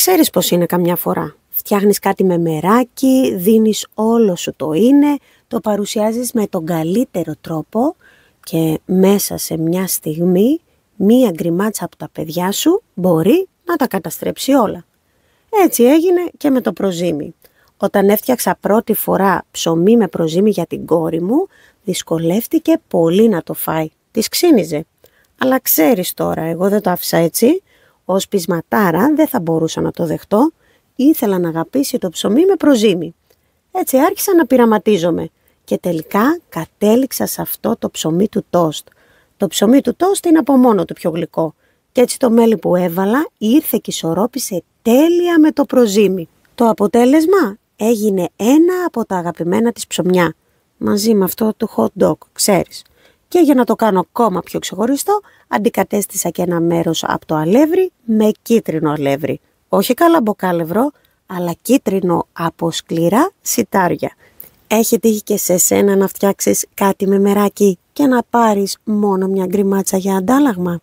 Ξέρεις πως είναι καμιά φορά. Φτιάχνεις κάτι με μεράκι, δίνεις όλο σου το είναι, το παρουσιάζεις με τον καλύτερο τρόπο και μέσα σε μια στιγμή μία γκριμάτσα από τα παιδιά σου μπορεί να τα καταστρέψει όλα. Έτσι έγινε και με το προζύμι. Όταν έφτιαξα πρώτη φορά ψωμί με προζύμι για την κόρη μου, δυσκολεύτηκε πολύ να το φάει. Της ξύνιζε. Αλλά ξέρεις τώρα, εγώ δεν το άφησα έτσι. Ως πεισματάρα δεν θα μπορούσα να το δεχτώ. Ήθελα να αγαπήσει το ψωμί με προζύμι. Έτσι άρχισα να πειραματίζομαι. Και τελικά κατέληξα σε αυτό το ψωμί του τόστ. Το ψωμί του τόστ είναι από μόνο του πιο γλυκό. Και έτσι το μέλι που έβαλα ήρθε και ισορρόπησε τέλεια με το προζύμι. Το αποτέλεσμα έγινε ένα από τα αγαπημένα της ψωμιά. Μαζί με αυτό το hot dog, ξέρεις. Και για να το κάνω ακόμα πιο ξεχωριστό, αντικατέστησα και ένα μέρος από το αλεύρι με κίτρινο αλεύρι. Όχι καλαμποκάλευρο, αλλά κίτρινο από σκληρά σιτάρια. Έχει τύχει και σε σένα να φτιάξεις κάτι με μεράκι και να πάρεις μόνο μια γκριμάτσα για αντάλλαγμα?